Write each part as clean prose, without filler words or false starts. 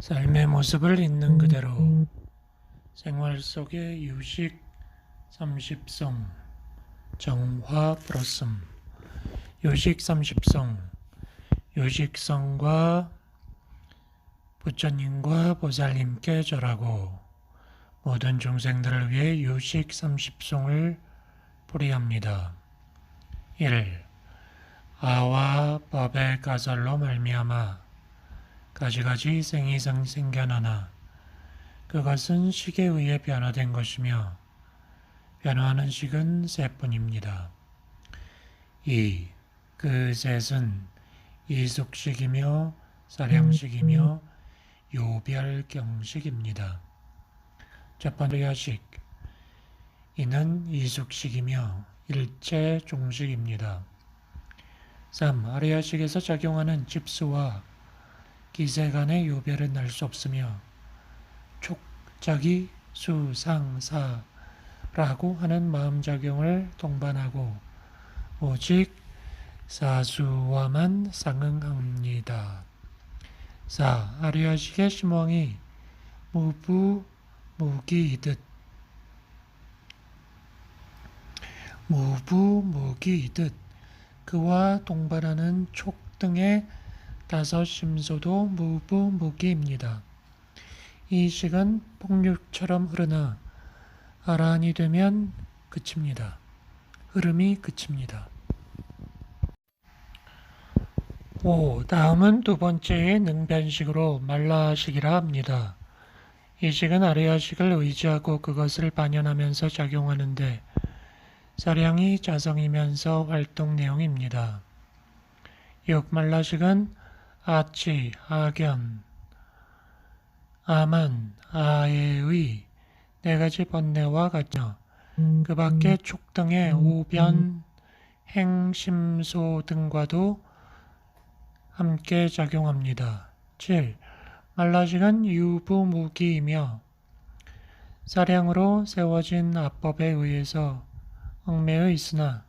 삶의 모습을 있는 그대로 생활 속의 유식 30송 정화 브로썸 유식 30송 유식성과 부처님과 보살님께 절하고 모든 중생들을 위해 유식 30송을 불이합니다. 1. 아와 법의 가설로 말미암아 가지가지 생이 생겨나나 그것은 식에 의해 변화된 것이며 변화하는 식은 셋뿐입니다. 2. 그 셋은 이숙식이며 사량식이며 요별경식입니다. 첫 번째 야식 이는 이숙식이며 일체 종식입니다. 3. 아리야식에서 작용하는 집수와 기세 간의 요별은 날 수 없으며 촉자기 수상사라고 하는 마음작용을 동반하고 오직 사수와만 상응합니다. 4. 아리야식의 심왕이 무부무기이듯 그와 동반하는 촉 등의 다섯 심소도 무부무기입니다. 이 식은 폭류처럼 흐르나 아라한이 되면 그칩니다. 흐름이 그칩니다. 5. 다음은 두 번째의 능변식으로 말라식이라 합니다. 이 식은 아리야식을 의지하고 그것을 반연하면서 작용하는데 사량이 자성이면서 활동 내용입니다. 6. 말라식은 아치, 아견, 아만, 아에의 네 가지 번뇌와 같으며 그 밖에 촉 등의 오변, 행심소 등과도 함께 작용합니다. 7. 말라식은 유부무기이며 사량으로 세워진 압법에 의해서 얽매여 있으나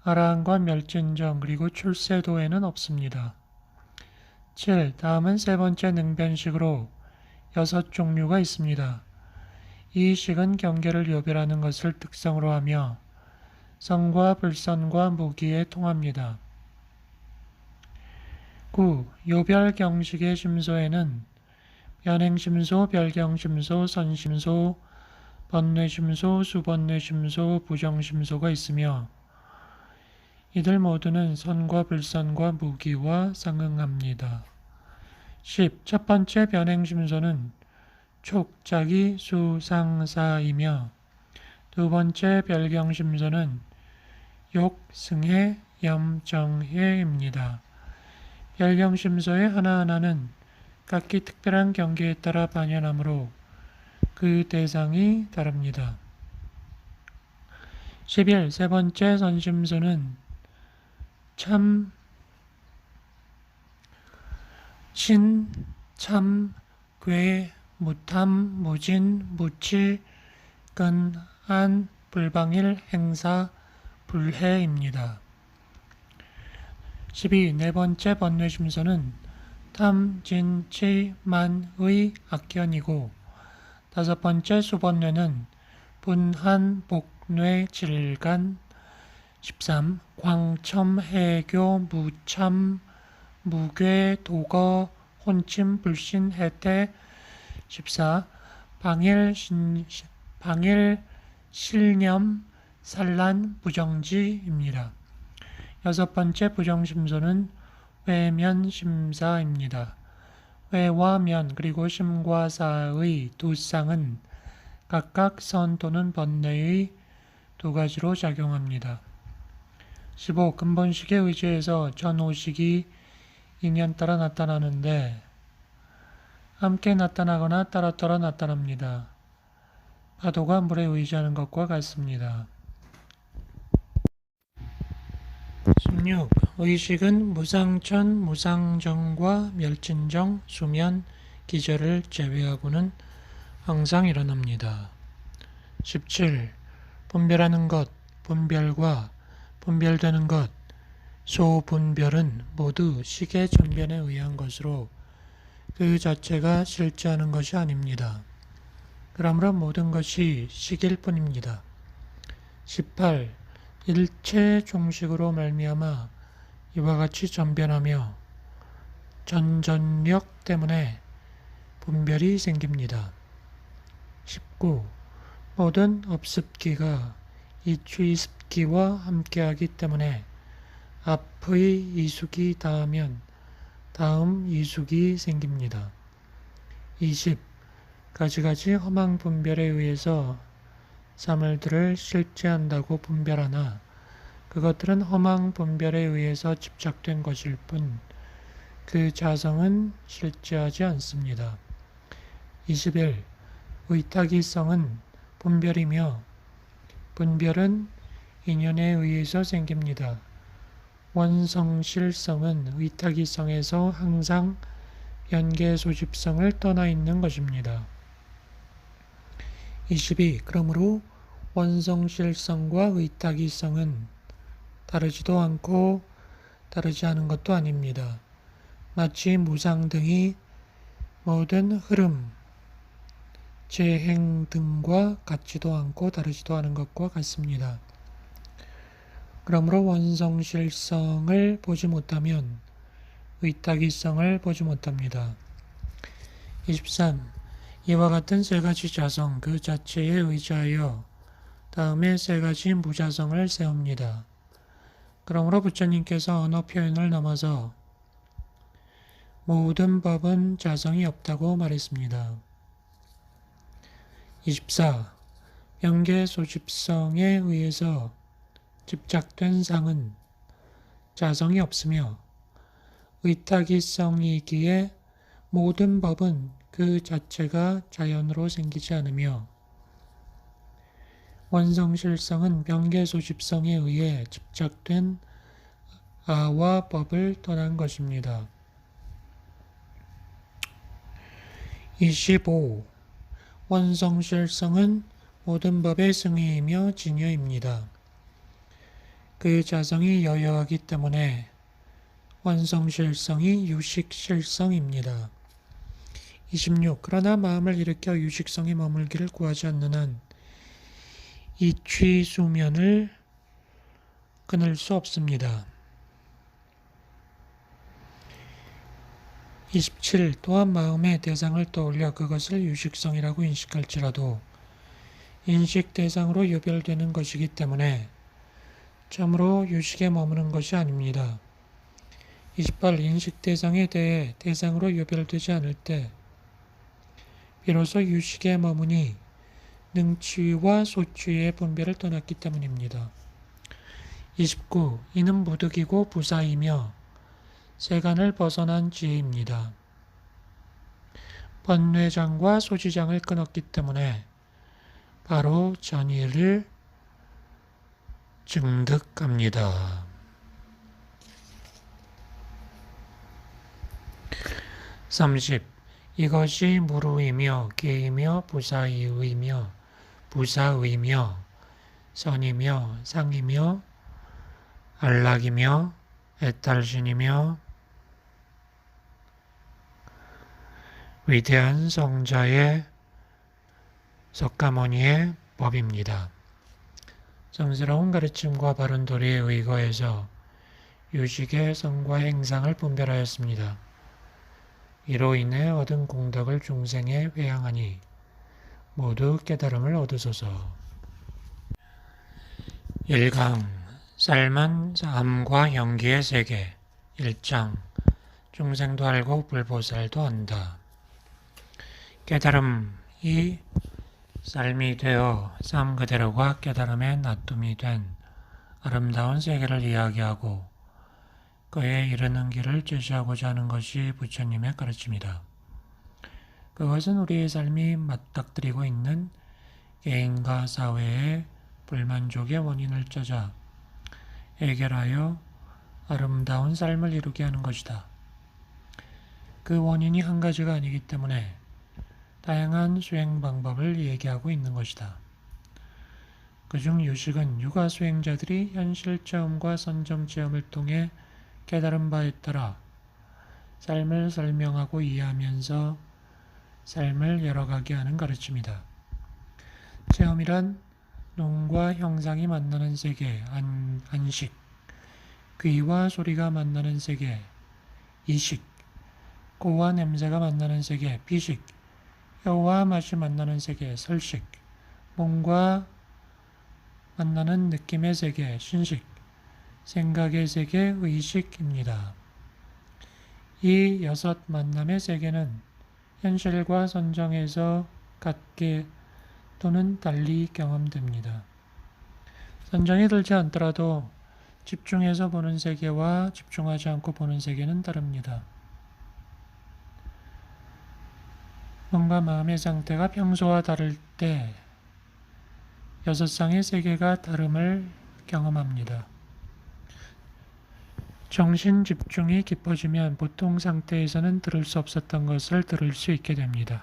아라한과 멸진정 그리고 출세도에는 없습니다. 7. 다음은 세 번째 능변식으로 6종류가 있습니다. 이 식은 경계를 요별하는 것을 특성으로 하며 선과 불선과 무기에 통합니다. 9. 요별경식의 심소에는 변행심소, 별경심소, 선심소, 번뇌심소, 수번뇌심소, 부정심소가 있으며 이들 모두는 선과 불선과 무기와 상응합니다. 10. 첫 번째 변행심소는 촉자기 수상사이며 두 번째 별경심소는 욕승해 염정해입니다. 별경심소의 하나하나는 각기 특별한 경계에 따라 반연하므로 그 대상이 다릅니다. 11. 세 번째 선심소는 참, 신, 참, 괴, 무탐, 무진, 무치, 근, 안, 불방일, 행사, 불해입니다. 12. 네 번째 번뇌심소는 탐, 진, 치, 만, 의, 악견이고 다섯 번째 수번뇌는 분한, 복뇌, 질간 13. 광첨, 해교, 무참, 무괴, 도거, 혼침, 불신, 해태 14. 방일, 실념, 산란, 부정지입니다. 여섯 번째 부정심소는 외면심사입니다. 외와 면 그리고 심과 사의 두 쌍은 각각 선 또는 번뇌의 두 가지로 작용합니다. 15. 근본식에 의지해서 전오식이 인연 따라 나타나는데 함께 나타나거나 따로따로 나타납니다. 파도가 물에 의지하는 것과 같습니다. 16. 의식은 무상천, 무상정과 멸진정, 수면, 기절을 제외하고는 항상 일어납니다. 17. 분별하는 것, 분별과 분별되는 것, 소분별은 모두 식의 전변에 의한 것으로 그 자체가 실제하는 것이 아닙니다. 그러므로 모든 것이 식일 뿐입니다. 18. 일체 종식으로 말미암아 이와 같이 전변하며 전전력 때문에 분별이 생깁니다. 19. 모든 업습기가 이취습기와 함께하기 때문에 앞의 이숙이 닿으면 다음 이숙이 생깁니다. 20. 가지가지 허망 분별에 의해서 사물들을 실제한다고 분별하나 그것들은 허망 분별에 의해서 집착된 것일 뿐 그 자성은 실제하지 않습니다. 21. 의탁이성은 분별이며 분별은 인연에 의해서 생깁니다. 원성실성은 의탁이성에서 항상 연계소집성을 떠나 있는 것입니다. 22. 그러므로 원성실성과 의탁이성은 다르지도 않고 다르지 않은 것도 아닙니다. 마치 무상 등이 모든 흐름, 재행 등과 같지도 않고 다르지도 않은 것과 같습니다. 그러므로 원성실성을 보지 못하면 의탁이성을 보지 못합니다. 23. 이와 같은 세 가지 자성 그 자체에 의지하여 다음에 세 가지 무자성을 세웁니다. 그러므로 부처님께서 언어 표현을 넘어서 모든 법은 자성이 없다고 말했습니다. 24. 명계소집성에 의해서 집착된 상은 자성이 없으며 의탁이성이기에 모든 법은 그 자체가 자연으로 생기지 않으며 원성실성은 명계소집성에 의해 집착된 아와 법을 떠난 것입니다. 25. 원성실성은 모든 법의 승의이며 진여입니다. 그 자성이 여여하기 때문에 원성실성이 유식실성입니다. 26. 그러나 마음을 일으켜 유식성에 머물기를 구하지 않는 한 이취수면을 끊을 수 없습니다. 27. 또한 마음의 대상을 떠올려 그것을 유식성이라고 인식할지라도 인식 대상으로 유별되는 것이기 때문에 참으로 유식에 머무는 것이 아닙니다. 28. 인식 대상에 대해 대상으로 유별되지 않을 때 비로소 유식에 머무니 능취와 소취의 분별을 떠났기 때문입니다. 29. 이는 무득이고 부사이며 세간을 벗어난 지혜입니다. 번뇌장과 소지장을 끊었기 때문에 바로 전의를 증득합니다. 30. 이것이 무루이며 계이며 부사의이며 부사의며 선이며 상이며 안락이며 애탈신이며 위대한 성자의 석가모니의 법입니다. 성스러운 가르침과 바른 도리에 의거해서 유식의 성과 행상을 분별하였습니다. 이로 인해 얻은 공덕을 중생에 회양하니 모두 깨달음을 얻으소서. 1강 쌀만 암과 연기의 세계 1장 중생도 알고 불보살도 안다. 깨달음이 삶이 되어 삶 그대로가 깨달음의 놔둠이 된 아름다운 세계를 이야기하고 그에 이르는 길을 제시하고자 하는 것이 부처님의 가르침이다. 그것은 우리의 삶이 맞닥뜨리고 있는 개인과 사회의 불만족의 원인을 찾아 해결하여 아름다운 삶을 이루게 하는 것이다. 그 원인이 한 가지가 아니기 때문에 다양한 수행 방법을 얘기하고 있는 것이다. 그중 유식은 유가 수행자들이 현실 체험과 선정 체험을 통해 깨달은 바에 따라 삶을 설명하고 이해하면서 삶을 열어가게 하는 가르침이다. 체험이란 눈과 형상이 만나는 세계, 안식, 귀와 소리가 만나는 세계, 이식, 코와 냄새가 만나는 세계, 비식, 혀와 맛이 만나는 세계, 설식, 몸과 만나는 느낌의 세계, 신식, 생각의 세계, 의식입니다. 이 6 만남의 세계는 현실과 선정에서 같게 또는 달리 경험됩니다. 선정이 들지 않더라도 집중해서 보는 세계와 집중하지 않고 보는 세계는 다릅니다. 몸과 마음의 상태가 평소와 다를 때 6쌍의 세계가 다름을 경험합니다. 정신 집중이 깊어지면 보통 상태에서는 들을 수 없었던 것을 들을 수 있게 됩니다.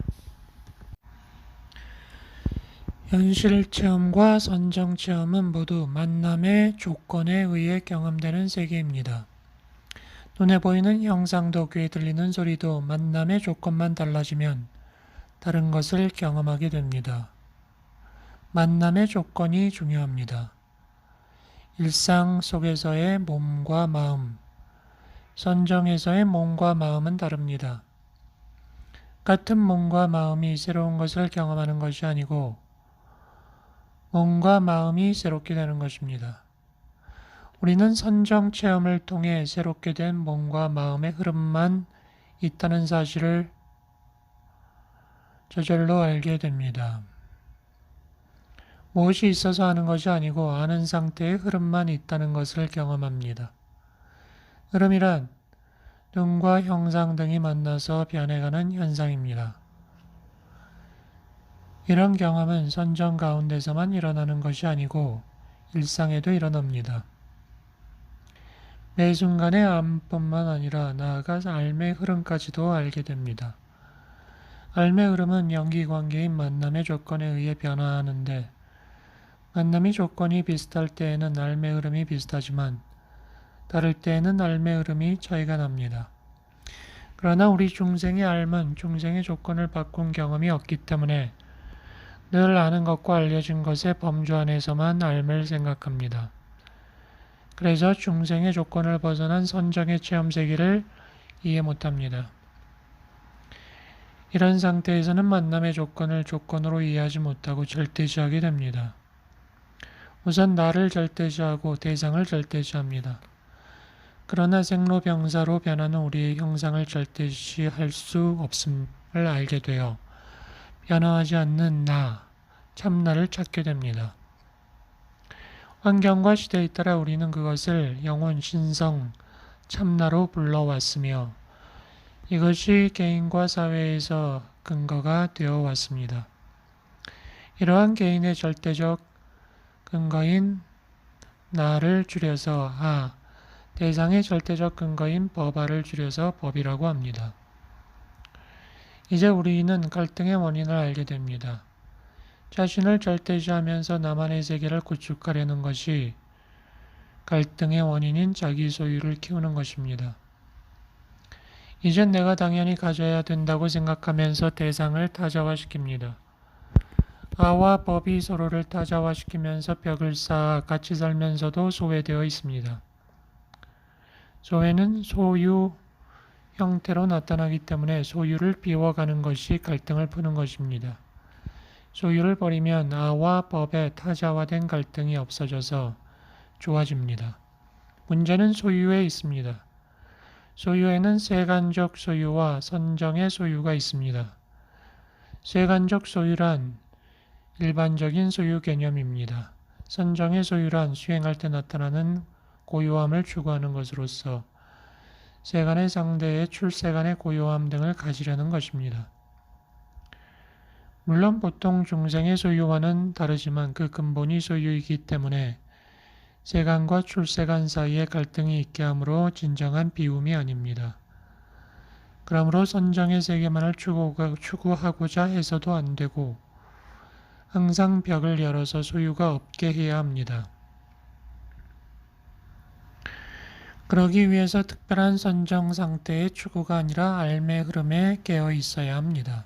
현실 체험과 선정 체험은 모두 만남의 조건에 의해 경험되는 세계입니다. 눈에 보이는 형상도 귀에 들리는 소리도 만남의 조건만 달라지면 다른 것을 경험하게 됩니다. 만남의 조건이 중요합니다. 일상 속에서의 몸과 마음, 선정에서의 몸과 마음은 다릅니다. 같은 몸과 마음이 새로운 것을 경험하는 것이 아니고 몸과 마음이 새롭게 되는 것입니다. 우리는 선정 체험을 통해 새롭게 된 몸과 마음의 흐름만 있다는 사실을 저절로 알게 됩니다. 무엇이 있어서 하는 것이 아니고 아는 상태의 흐름만 있다는 것을 경험합니다. 흐름이란 눈과 형상 등이 만나서 변해가는 현상입니다. 이런 경험은 선정 가운데서만 일어나는 것이 아니고 일상에도 일어납니다. 매 순간의 암뿐만 아니라 나아가 삶의 흐름까지도 알게 됩니다. 삶의 흐름은 연기관계인 만남의 조건에 의해 변화하는데 만남의 조건이 비슷할 때에는 삶의 흐름이 비슷하지만 다를 때에는 삶의 흐름이 차이가 납니다. 그러나 우리 중생의 삶은 중생의 조건을 바꾼 경험이 없기 때문에 늘 아는 것과 알려진 것의 범주 안에서만 삶을 생각합니다. 그래서 중생의 조건을 벗어난 선정의 체험 세계를 이해 못합니다. 이런 상태에서는 만남의 조건을 조건으로 이해하지 못하고 절대시하게 됩니다. 우선 나를 절대시하고 대상을 절대시합니다. 그러나 생로병사로 변하는 우리의 형상을 절대시할 수 없음을 알게 되어 변화하지 않는 나, 참나를 찾게 됩니다. 환경과 시대에 따라 우리는 그것을 영혼, 신성, 참나로 불러왔으며 이것이 개인과 사회에서 근거가 되어 왔습니다. 이러한 개인의 절대적 근거인 나를 줄여서 대상의 절대적 근거인 법아를 줄여서 법이라고 합니다. 이제 우리는 갈등의 원인을 알게 됩니다. 자신을 절대시하면서 나만의 세계를 구축하려는 것이 갈등의 원인인 자기 소유를 키우는 것입니다. 이젠 내가 당연히 가져야 된다고 생각하면서 대상을 타자화시킵니다. 아와 법이 서로를 타자화시키면서 벽을 쌓아 같이 살면서도 소외되어 있습니다. 소외는 소유 형태로 나타나기 때문에 소유를 비워가는 것이 갈등을 푸는 것입니다. 소유를 버리면 아와 법의 타자화된 갈등이 없어져서 좋아집니다. 문제는 소유에 있습니다. 소유에는 세간적 소유와 선정의 소유가 있습니다. 세간적 소유란 일반적인 소유 개념입니다. 선정의 소유란 수행할 때 나타나는 고요함을 추구하는 것으로서 세간의 상대에 출세간의 고요함 등을 가지려는 것입니다. 물론 보통 중생의 소유와는 다르지만 그 근본이 소유이기 때문에 세간과 출세간 사이에 갈등이 있게 하므로 진정한 비움이 아닙니다. 그러므로 선정의 세계만을 추구하고자 해서도 안 되고 항상 벽을 열어서 소유가 없게 해야 합니다. 그러기 위해서 특별한 선정 상태의 추구가 아니라 알매 흐름에 깨어 있어야 합니다.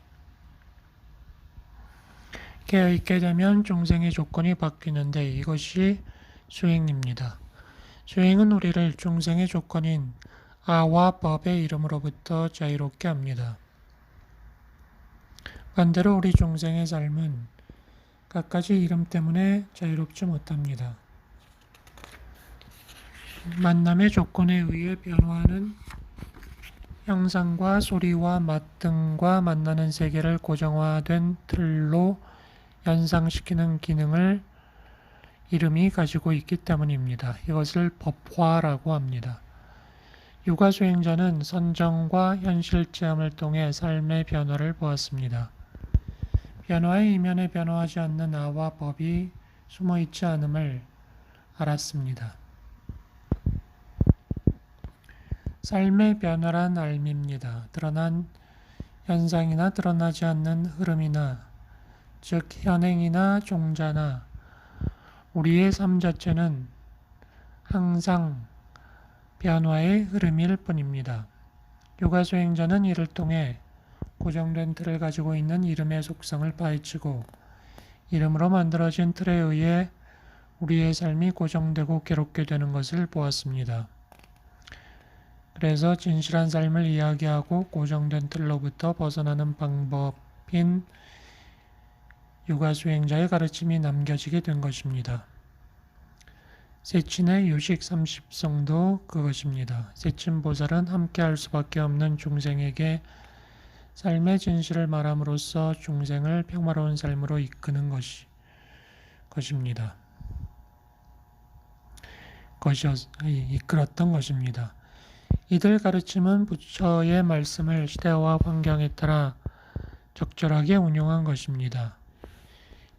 깨어있게 되면 중생의 조건이 바뀌는데 이것이 수행입니다. 수행은 우리를 중생의 조건인 아와 법의 이름으로부터 자유롭게 합니다. 반대로 우리 중생의 삶은 갖가지 이름 때문에 자유롭지 못합니다. 만남의 조건에 의해 변화하는 형상과 소리와 맛 등과 만나는 세계를 고정화된 틀로 연상시키는 기능을 이름이 가지고 있기 때문입니다. 이것을 법화라고 합니다. 유가 수행자는 선정과 현실체험을 통해 삶의 변화를 보았습니다. 변화의 이면에 변화하지 않는 아와 법이 숨어있지 않음을 알았습니다. 삶의 변화란 알미입니다. 드러난 현상이나 드러나지 않는 흐름이나 즉 현행이나 종자나 우리의 삶 자체는 항상 변화의 흐름일 뿐입니다. 요가 수행자는 이를 통해 고정된 틀을 가지고 있는 이름의 속성을 파헤치고 이름으로 만들어진 틀에 의해 우리의 삶이 고정되고 괴롭게 되는 것을 보았습니다. 그래서 진실한 삶을 이야기하고 고정된 틀로부터 벗어나는 방법인 요가 수행자의 가르침이 남겨지게 된 것입니다. 세친의 유식 30성도 그것입니다. 세친 보살은 함께 할 수밖에 없는 중생에게 삶의 진실을 말함으로써 중생을 평화로운 삶으로 이끄는 이끌었던 것입니다. 이들 가르침은 부처의 말씀을 시대와 환경에 따라 적절하게 운용한 것입니다.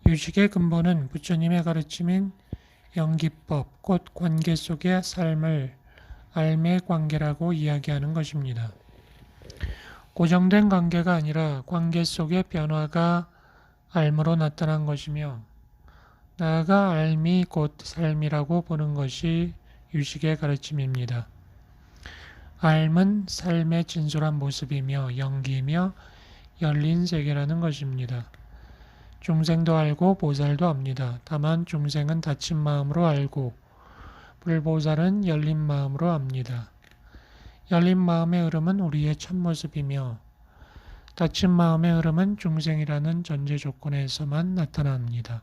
유식의 근본은 부처님의 가르침인 연기법, 곧 관계 속의 삶을 알매 관계라고 이야기하는 것입니다. 고정된 관계가 아니라 관계 속의 변화가 알므로 나타난 것이며 나아가 알미 곧 삶이라고 보는 것이 유식의 가르침입니다. 알은 삶의 진솔한 모습이며 연기이며 열린 세계라는 것입니다. 중생도 알고 보살도 압니다. 다만 중생은 닫힌 마음으로 알고 불보살은 열린 마음으로 압니다. 열린 마음의 흐름은 우리의 참모습이며 닫힌 마음의 흐름은 중생이라는 전제 조건에서만 나타납니다.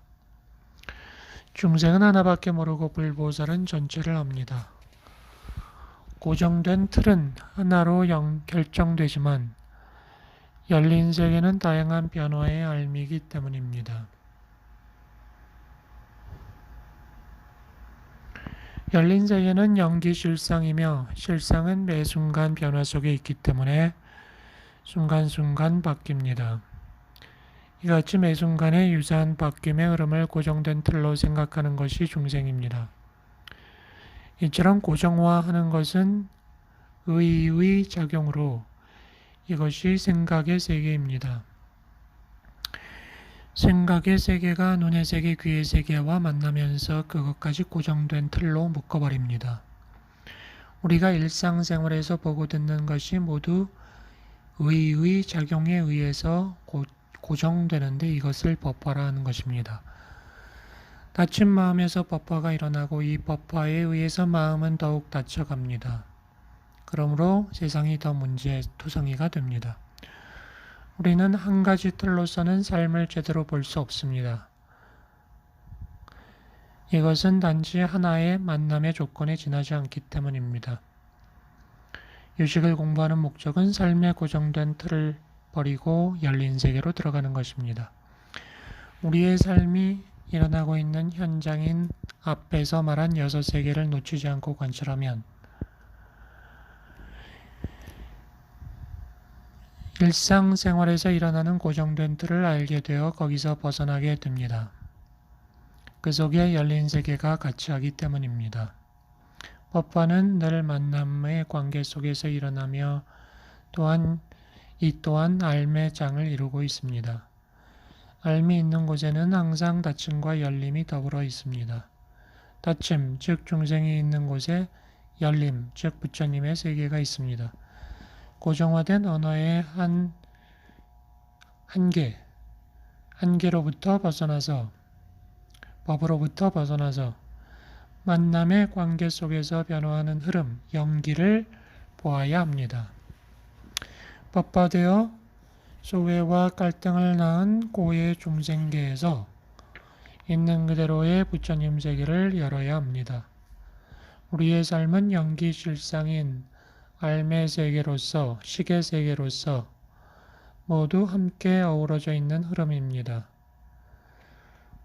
중생은 하나밖에 모르고 불보살은 전체를 압니다. 고정된 틀은 하나로 결정되지만 열린 세계는 다양한 변화의 알미이기 때문입니다. 열린 세계는 연기 실상이며 실상은 매 순간 변화 속에 있기 때문에 순간순간 바뀝니다. 이같이 매 순간의 유사한 바뀜의 흐름을 고정된 틀로 생각하는 것이 중생입니다. 이처럼 고정화하는 것은 의의 작용으로 이것이 생각의 세계입니다. 생각의 세계가 눈의 세계, 귀의 세계와 만나면서 그것까지 고정된 틀로 묶어버립니다. 우리가 일상생활에서 보고 듣는 것이 모두 의의 작용에 의해서 고정되는데 이것을 법화라 하는 것입니다. 닫힌 마음에서 법화가 일어나고 이 법화에 의해서 마음은 더욱 닫혀갑니다. 그러므로 세상이 더 문제투성이가 됩니다. 우리는 한 가지 틀로서는 삶을 제대로 볼 수 없습니다. 이것은 단지 하나의 만남의 조건에 지나지 않기 때문입니다. 유식을 공부하는 목적은 삶의 고정된 틀을 버리고 열린 세계로 들어가는 것입니다. 우리의 삶이 일어나고 있는 현장인 앞에서 말한 6세계를 놓치지 않고 관찰하면 일상생활에서 일어나는 고정된 틀을 알게 되어 거기서 벗어나게 됩니다. 그 속에 열린 세계가 가치하기 때문입니다. 법화는 늘 만남의 관계 속에서 일어나며 이 또한 알매 장을 이루고 있습니다. 알미 있는 곳에는 항상 닫힘과 열림이 더불어 있습니다. 닫힘, 즉 중생이 있는 곳에 열림, 즉 부처님의 세계가 있습니다. 고정화된 언어의 한계로부터 벗어나서, 법으로부터 벗어나서 만남의 관계 속에서 변화하는 흐름, 영기를 보아야 합니다. 법화되어 소외와 갈등을 낳은 고해 중생계에서 있는 그대로의 부처님 세계를 열어야 합니다. 우리의 삶은 영기 실상인 알매 세계로서, 식의 세계로서 모두 함께 어우러져 있는 흐름입니다.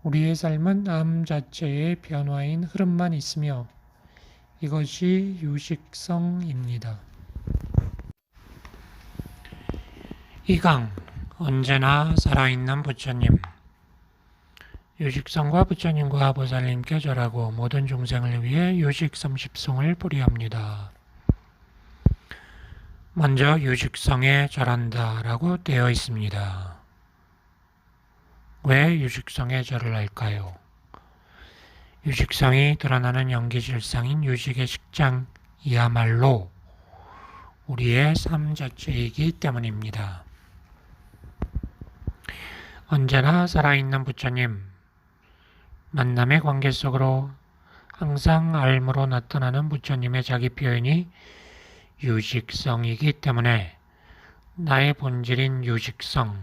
우리의 삶은 암 자체의 변화인 흐름만 있으며 이것이 유식성입니다. 2강 언제나 살아있는 부처님. 유식성과 부처님과 보살님께 절하고 모든 중생을 위해 유식 30송을 뿌리합니다. 먼저 유식성에 절한다 라고 되어 있습니다. 왜 유식성에 절을 할까요? 유식성이 드러나는 영기실상인 유식의 식장이야말로 우리의 삶 자체이기 때문입니다. 언제나 살아있는 부처님, 만남의 관계 속으로 항상 알므로 나타나는 부처님의 자기 표현이 유식성이기 때문에 나의 본질인 유식성,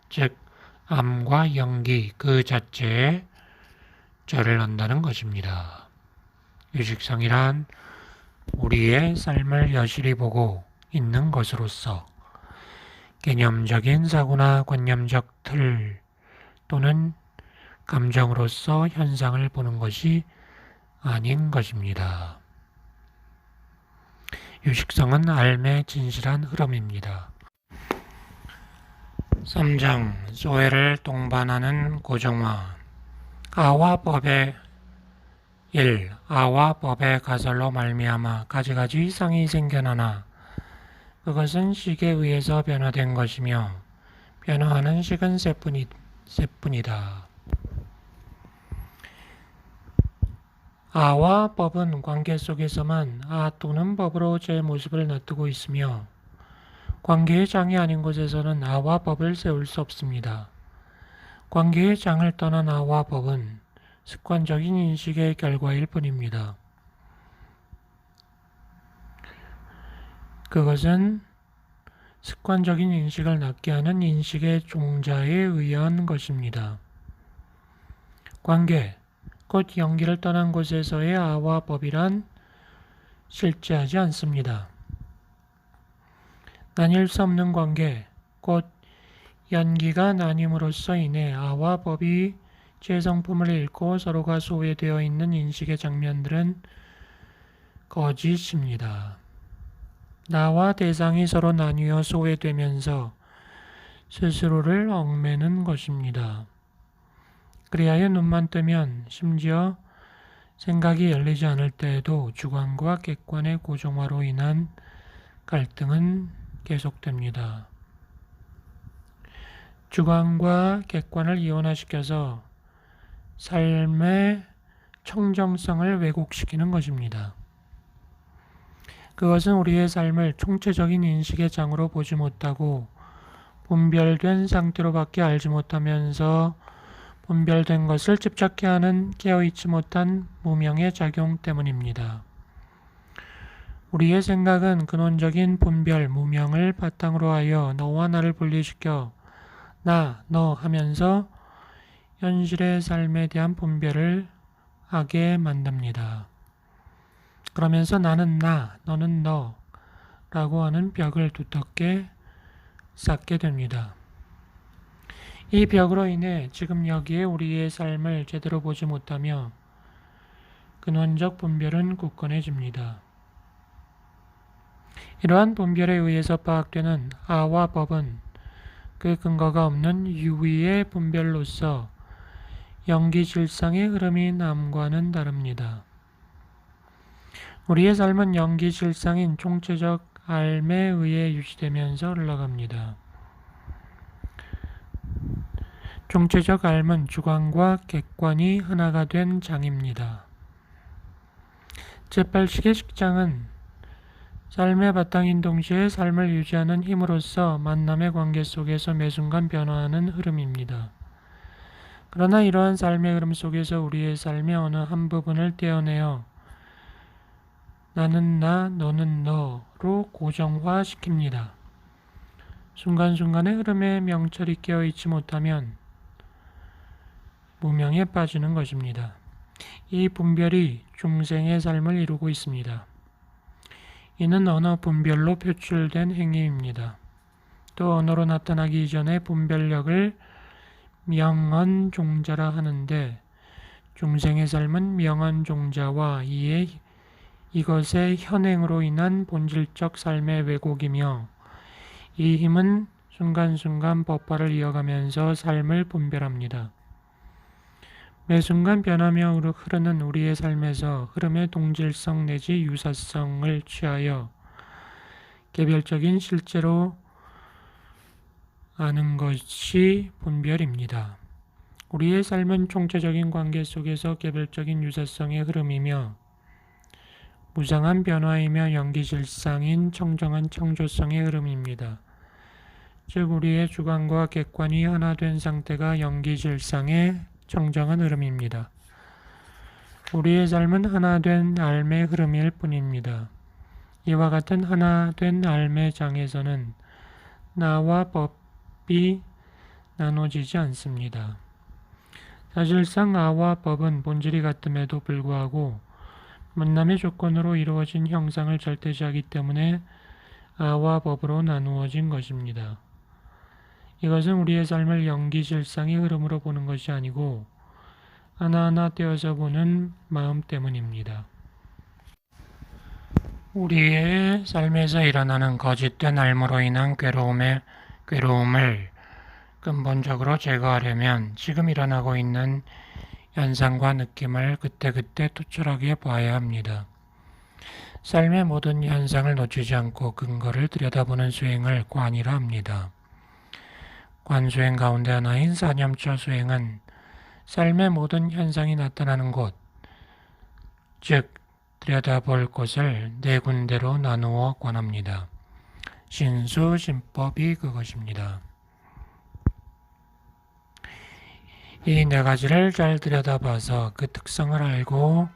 즉 암과 영기 그 자체에 절을 한다는 것입니다. 유식성이란 우리의 삶을 여실히 보고 있는 것으로서 개념적인 사고나 관념적 틀 또는 감정으로서 현상을 보는 것이 아닌 것입니다. 유식성은 알매 진실한 흐름입니다. 3장 소외를 동반하는 고정화. 아와 법의 1. 아와 법의 가설로 말미암아 가지가지 이상이 생겨나나 그것은 식에 의해서 변화된 것이며 변화하는 식은 세뿐이다. 아와 법은 관계 속에서만 아 또는 법으로 제 모습을 나타내고 있으며 관계의 장이 아닌 곳에서는 아와 법을 세울 수 없습니다. 관계의 장을 떠난 아와 법은 습관적인 인식의 결과일 뿐입니다. 그것은 습관적인 인식을 낳게 하는 인식의 종자에 의한 것입니다. 관계, 곧 영기를 떠난 곳에서의 아와 법이란 실제하지 않습니다. 나뉠 수 없는 관계, 곧 연기가 나님으로써 인해 아와 법이 재성품을 잃고 서로가 소외되어 있는 인식의 장면들은 거짓입니다. 나와 대상이 서로 나뉘어 소외되면서 스스로를 얽매는 것입니다. 그리하여 눈만 뜨면 심지어 생각이 열리지 않을 때에도 주관과 객관의 고정화로 인한 갈등은 계속됩니다. 주관과 객관을 이원화시켜서 삶의 청정성을 왜곡시키는 것입니다. 그것은 우리의 삶을 총체적인 인식의 장으로 보지 못하고 분별된 상태로밖에 알지 못하면서 분별된 것을 집착해 하는 깨어있지 못한 무명의 작용 때문입니다. 우리의 생각은 근원적인 분별, 무명을 바탕으로 하여 너와 나를 분리시켜 나, 너 하면서 현실의 삶에 대한 분별을 하게 만듭니다. 그러면서 나는 나, 너는 너 라고 하는 벽을 두텁게 쌓게 됩니다. 이 벽으로 인해 지금 여기에 우리의 삶을 제대로 보지 못하며 근원적 분별은 굳건해집니다. 이러한 분별에 의해서 파악되는 아와 법은 그 근거가 없는 유의의 분별로서 영기실상의 흐름이 남과는 다릅니다. 우리의 삶은 영기실상인 총체적 알에 의해 유지되면서 흘러갑니다. 총체적 알은 주관과 객관이 하나가 된 장입니다. 제8식의 식장은 삶의 바탕인 동시에 삶을 유지하는 힘으로써 만남의 관계 속에서 매순간 변화하는 흐름입니다. 그러나 이러한 삶의 흐름 속에서 우리의 삶의 어느 한 부분을 떼어내어 나는 나, 너는 너로 고정화시킵니다. 순간순간의 흐름에 명철이 깨어있지 못하면 무명에 빠지는 것입니다. 이 분별이 중생의 삶을 이루고 있습니다. 이는 언어 분별로 표출된 행위입니다. 또 언어로 나타나기 이전의 분별력을 명언종자라 하는데 중생의 삶은 명언종자와 이것의 현행으로 인한 본질적 삶의 왜곡이며 이 힘은 순간순간 법화를 이어가면서 삶을 분별합니다. 매 순간 변하며 흐르는 우리의 삶에서 흐름의 동질성 내지 유사성을 취하여 개별적인 실제로 아는 것이 분별입니다. 우리의 삶은 총체적인 관계 속에서 개별적인 유사성의 흐름이며 무상한 변화이며 연기질상인 청정한 창조성의 흐름입니다. 즉 우리의 주관과 객관이 하나 된 상태가 연기질상의 청정한 흐름입니다. 우리의 삶은 하나 된 알의 흐름일 뿐입니다. 이와 같은 하나 된 알의 장에서는 나와 법이 나눠지지 않습니다. 사실상 나와 법은 본질이 같음에도 불구하고 만남의 조건으로 이루어진 형상을 절대시하기 때문에 아와 법으로 나누어진 것입니다. 이것은 우리의 삶을 연기질상의 흐름으로 보는 것이 아니고 하나하나 떼어서 보는 마음 때문입니다. 우리의 삶에서 일어나는 거짓된 알무로 인한 괴로움을 근본적으로 제거하려면 지금 일어나고 있는 현상과 느낌을 그때그때 투철하게 봐야 합니다. 삶의 모든 현상을 놓치지 않고 근거를 들여다보는 수행을 관이라 합니다. 관수행 가운데 하나인 사념처 수행은 삶의 모든 현상이 나타나는 곳, 즉 들여다볼 곳을 네 군데로 나누어 관합니다. 신수, 신법이 그것입니다. 이 네 가지를 잘 들여다봐서 그 특성을 알고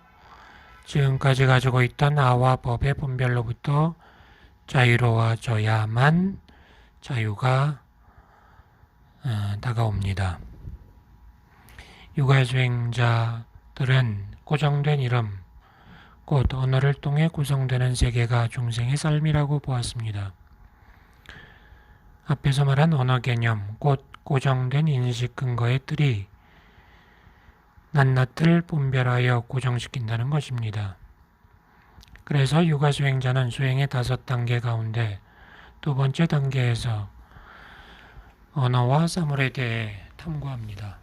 지금까지 가지고 있던 아와 법의 분별로부터 자유로워져야만 자유가 다가옵니다. 유가수행자들은 고정된 이름, 곧 언어를 통해 구성되는 세계가 중생의 삶이라고 보았습니다. 앞에서 말한 언어 개념, 곧 고정된 인식 근거의 틀이 낱낱을 분별하여 고정시킨다는 것입니다. 그래서 유가수행자는 수행의 5단계 가운데 두 번째 단계에서 언어와 사물에 대해 탐구합니다.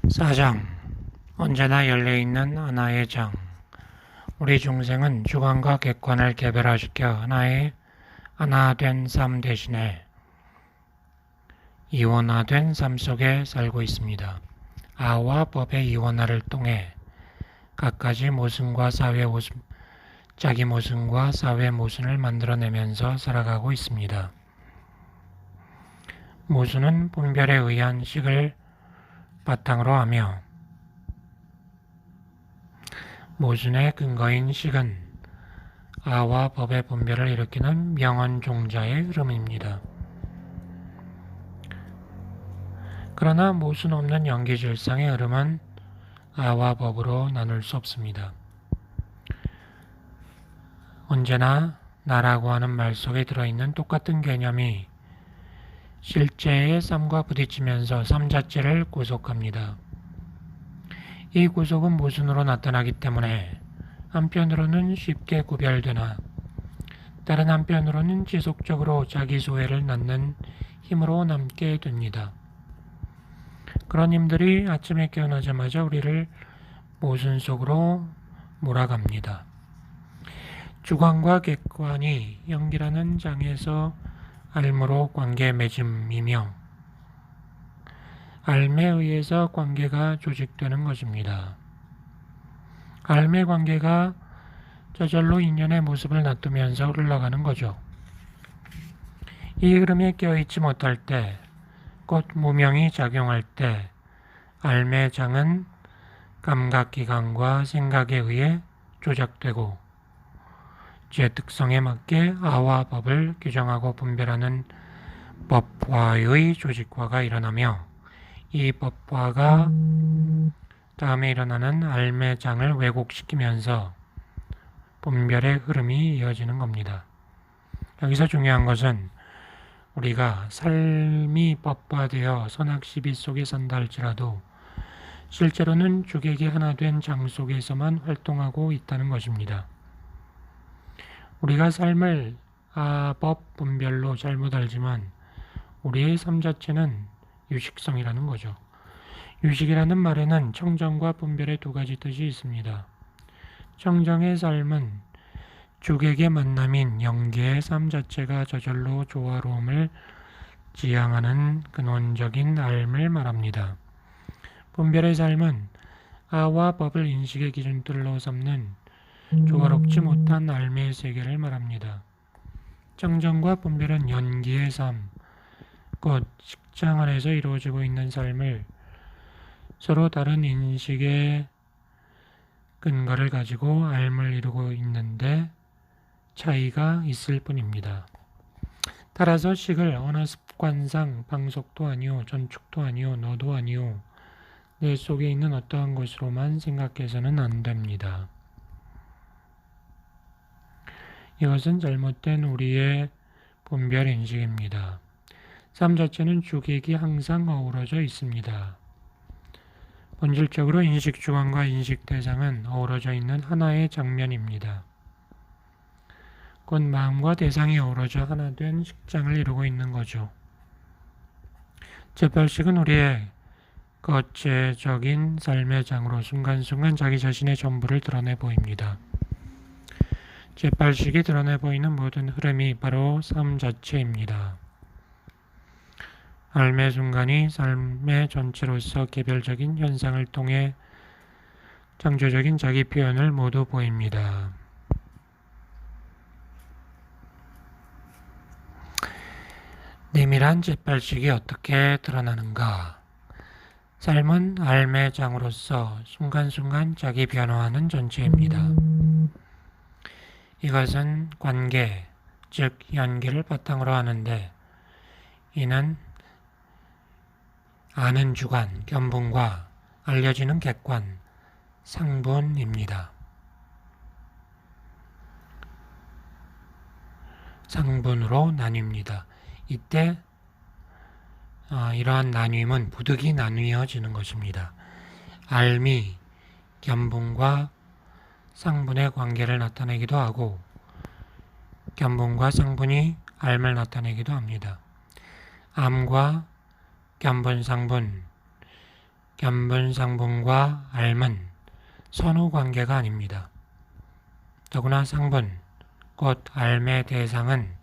4장 언제나 열려있는 하나의 장. 우리 중생은 주관과 객관을 개별화시켜 하나 된 삶 대신에 이원화된 삶 속에 살고 있습니다. 아와 법의 이원화를 통해 각가지 모순과 자기 모순과 사회 모순을 만들어내면서 살아가고 있습니다. 모순은 분별에 의한 식을 바탕으로 하며 모순의 근거인 식은 아와 법의 분별을 일으키는 명언종자의 흐름입니다. 그러나 모순 없는 연기질상의 흐름은 아와 법으로 나눌 수 없습니다. 언제나 나라고 하는 말 속에 들어있는 똑같은 개념이 실제의 삶과 부딪히면서 삶 자체를 구속합니다. 이 구속은 모순으로 나타나기 때문에 한편으로는 쉽게 구별되나 다른 한편으로는 지속적으로 자기 소외를 낳는 힘으로 남게 됩니다. 그런 힘들이 아침에 깨어나자마자 우리를 모순 속으로 몰아갑니다. 주관과 객관이 연기라는 장에서 알무로 관계 맺음이며 알에 의해서 관계가 조직되는 것입니다. 알매 관계가 저절로 인연의 모습을 놔두면서 흘러가는 거죠. 이 흐름에 껴있지 못할 때, 곧 무명이 작용할 때, 알매장은 감각기관과 생각에 의해 조작되고 제 특성에 맞게 아와 법을 규정하고 분별하는 법화의 조직화가 일어나며 이 법화가 다음에 일어나는 알매장을 왜곡시키면서 분별의 흐름이 이어지는 겁니다. 여기서 중요한 것은 우리가 삶이 법화되어 선악시비 속에 산다 할지라도 실제로는 주객이 하나 된 장 속에서만 활동하고 있다는 것입니다. 우리가 삶을 법 분별로 잘못 알지만 우리의 삶 자체는 유식성이라는 거죠. 유식이라는 말에는 청정과 분별의 두 가지 뜻이 있습니다. 청정의 삶은 주객의 만남인 영계의 삶 자체가 저절로 조화로움을 지향하는 근원적인 삶을 말합니다. 분별의 삶은 아와 법을 인식의 기준들로 삼는 조화롭지 못한 삶의 세계를 말합니다. 청정과 분별은 연기의 삶, 곧 식장 안에서 이루어지고 있는 삶을 서로 다른 인식의 근거를 가지고 삶을 이루고 있는데 차이가 있을 뿐입니다. 따라서 식을 언어 습관상 방속도 아니오, 전축도 아니오, 너도 아니오, 내 속에 있는 어떠한 것으로만 생각해서는 안 됩니다. 이것은 잘못된 우리의 분별 인식입니다. 삶 자체는 주객이 항상 어우러져 있습니다. 본질적으로 인식주관과 인식대상은 어우러져 있는 하나의 장면입니다. 곧 마음과 대상이 어우러져 하나 된 식장을 이루고 있는 거죠. 제8식은 우리의 거체적인 삶의 장으로 순간순간 자기 자신의 전부를 드러내 보입니다. 제8식이 드러내 보이는 모든 흐름이 바로 삶 자체입니다. 삶의 순간이 삶의 전체로서 개별적인 현상을 통해 창조적인 자기 표현을 모두 보입니다. 내밀한 제8식이 어떻게 드러나는가? 삶은 삶의 장으로서 순간순간 자기 변화하는 전체입니다. 이것은 관계, 즉 연기를 바탕으로 하는데 이는 아는 주관, 견본과 알려지는 객관, 상본입니다. 상본으로 나뉩니다. 이때 이러한 나뉘음은 부득이 나뉘어지는 것입니다. 알미, 견본과 상본의 관계를 나타내기도 하고 견본과 상본이 알을 나타내기도 합니다. 암과 견본, 상본과 알은 선후 관계가 아닙니다. 더구나 상본, 곧 알의 대상은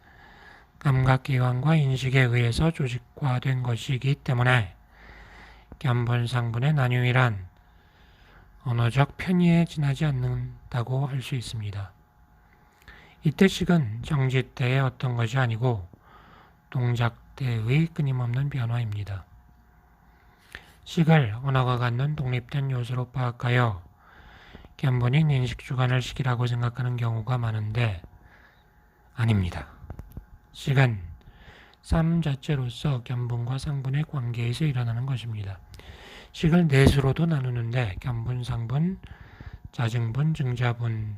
감각기관과 인식에 의해서 조직화된 것이기 때문에 견본, 상본의 나뉘이란 언어적 편의에 지나지 않는다고 할 수 있습니다. 이때 식은 정지 때의 어떤 것이 아니고 동작 때의 끊임없는 변화입니다. 식을 언어가 갖는 독립된 요소로 파악하여 견본인 인식주관을 식이라고 생각하는 경우가 많은데 아닙니다. 식은 삶 자체로서 견본과 상본의 관계에서 일어나는 것입니다. 식을 넷으로도 나누는데 견본, 상본, 자증분, 증자분,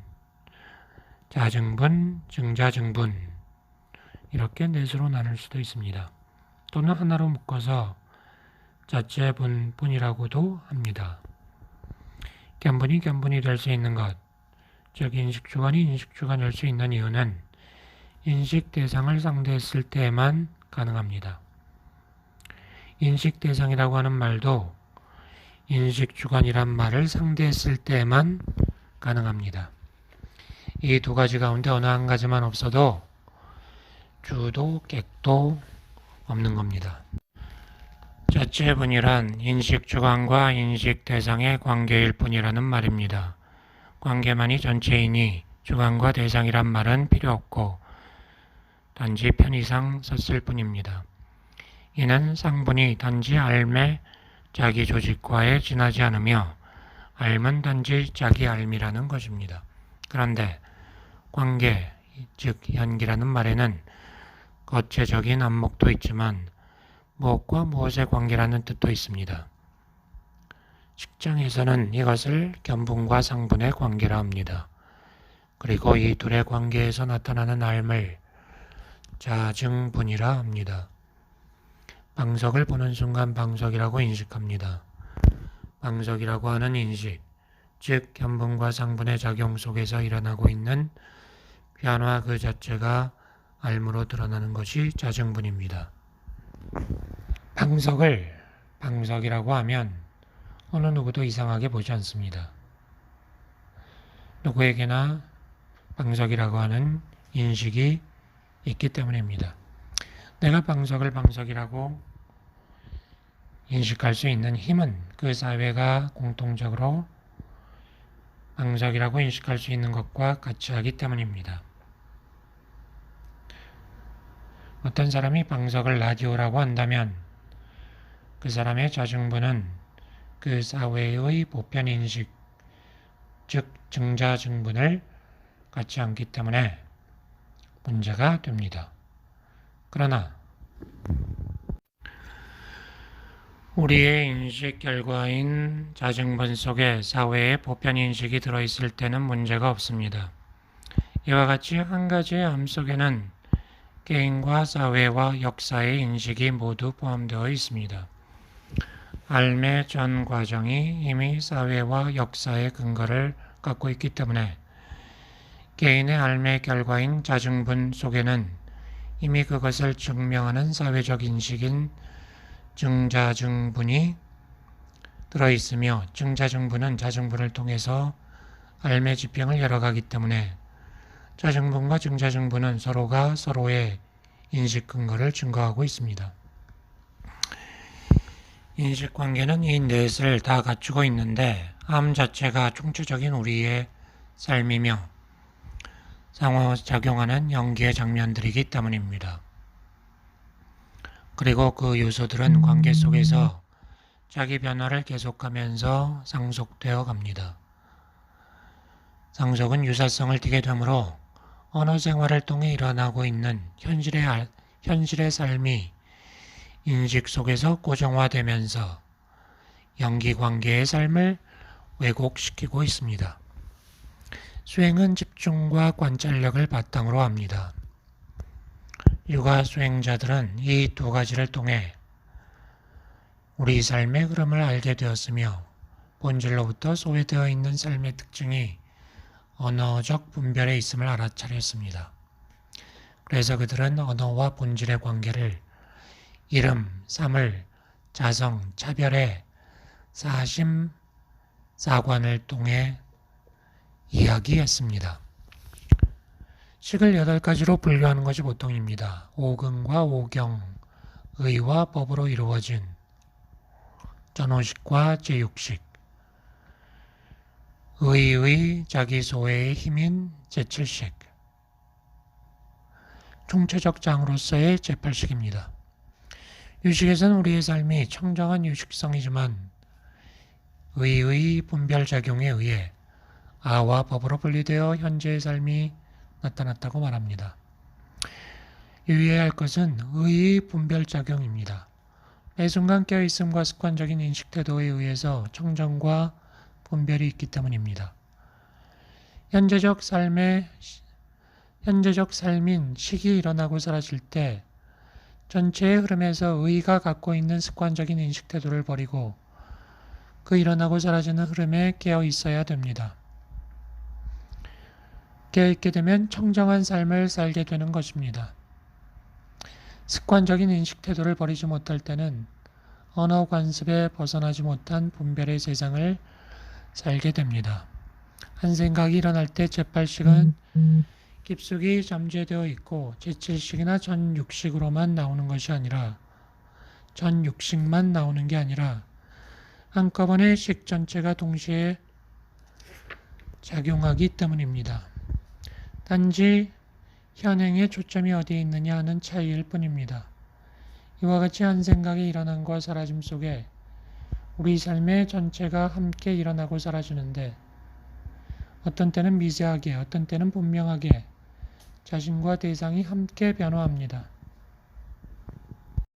자증분, 증자증분 이렇게 넷으로 나눌 수도 있습니다. 또는 하나로 묶어서 자체분분이라고도 합니다. 견본이 견본이 될 수 있는 것, 즉 인식주관이 인식주관일 수 있는 이유는 인식 대상을 상대했을 때에만 가능합니다. 인식 대상이라고 하는 말도 인식주관이란 말을 상대했을 때에만 가능합니다. 이 두 가지 가운데 어느 한 가지만 없어도 주도 객도 없는 겁니다. 자체분이란 인식주관과 인식대상의 관계일 뿐이라는 말입니다. 관계만이 전체이니 주관과 대상이란 말은 필요 없고 단지 편의상 썼을 뿐입니다. 이는 상분이 단지 알매 자기 조직과에 지나지 않으며 알은 단지 자기 알미라는 것입니다. 그런데 관계, 즉 연기라는 말에는 거체적인 안목도 있지만 무엇과 무엇의 관계라는 뜻도 있습니다. 식장에서는 이것을 견분과 상분의 관계라 합니다. 그리고 이 둘의 관계에서 나타나는 알을 자증분이라 합니다. 방석을 보는 순간 방석이라고 인식합니다. 방석이라고 하는 인식, 즉 견분과 상분의 작용 속에서 일어나고 있는 변화 그 자체가 알무로 드러나는 것이 자증분입니다. 방석을 방석이라고 하면 어느 누구도 이상하게 보지 않습니다. 누구에게나 방석이라고 하는 인식이 있기 때문입니다. 내가 방석을 방석이라고 인식할 수 있는 힘은 그 사회가 공통적으로 방석이라고 인식할 수 있는 것과 같이 하기 때문입니다. 어떤 사람이 방석을 라디오라고 한다면 그 사람의 자증분은 그 사회의 보편 인식, 즉 증자증분을 갖지 않기 때문에 문제가 됩니다. 그러나 우리의 인식 결과인 자증분 속에 사회의 보편 인식이 들어있을 때는 문제가 없습니다. 이와 같이 한 가지의 암 속에는 개인과 사회와 역사의 인식이 모두 포함되어 있습니다. 알매 전 과정이 이미 사회와 역사의 근거를 갖고 있기 때문에 개인의 알매 결과인 자증분 속에는 이미 그것을 증명하는 사회적 인식인 증자증분이 들어있으며 증자증분은 자증분을 통해서 알매 지평을 열어가기 때문에 자증분과 증자증분은 서로가 서로의 인식 근거를 증거하고 있습니다. 인식관계는 이 넷을 다 갖추고 있는데 암 자체가 총체적인 우리의 삶이며 상호작용하는 연기의 장면들이기 때문입니다. 그리고 그 요소들은 관계 속에서 자기 변화를 계속하면서 상속되어 갑니다. 상속은 유사성을 띠게 되므로 언어 생활을 통해 일어나고 있는 현실의 삶이 인식 속에서 고정화되면서 연기관계의 삶을 왜곡시키고 있습니다. 수행은 집중과 관찰력을 바탕으로 합니다. 육아 수행자들은 이 두 가지를 통해 우리 삶의 흐름을 알게 되었으며 본질로부터 소외되어 있는 삶의 특징이 언어적 분별에 있음을 알아차렸습니다. 그래서 그들은 언어와 본질의 관계를 이름, 사물, 자성, 차별의 사심, 사관을 통해 이야기했습니다. 식을 8가지로 분류하는 것이 보통입니다. 오근과 오경, 의와 법으로 이루어진 전오식과 제육식, 의의 자기 소외의 힘인 제7식, 총체적 장으로서의 제8식입니다. 유식에서는 우리의 삶이 청정한 유식성이지만 의의 분별작용에 의해 아와 법으로 분리되어 현재의 삶이 나타났다고 말합니다. 유의해야 할 것은 의의 분별작용입니다. 매 순간 깨어있음과 습관적인 인식 태도에 의해서 청정과 분별이 있기 때문입니다. 현재적 삶인 식이 일어나고 사라질 때 전체의 흐름에서 의가 갖고 있는 습관적인 인식 태도를 버리고 그 일어나고 사라지는 흐름에 깨어 있어야 됩니다. 깨어있게 되면 청정한 삶을 살게 되는 것입니다. 습관적인 인식 태도를 버리지 못할 때는 언어 관습에 벗어나지 못한 분별의 세상을 살게 됩니다. 한 생각이 일어날 때 제8식은 깊숙이 잠재되어 있고 제7식이나 전6식으로만 나오는 것이 아니라 전6식만 나오는 게 아니라 한꺼번에 식 전체가 동시에 작용하기 때문입니다. 단지 현행의 초점이 어디에 있느냐 하는 차이일 뿐입니다. 이와 같이 한 생각의 일어남과 사라짐 속에 우리 삶의 전체가 함께 일어나고 사라지는데 어떤 때는 미세하게, 어떤 때는 분명하게 자신과 대상이 함께 변화합니다.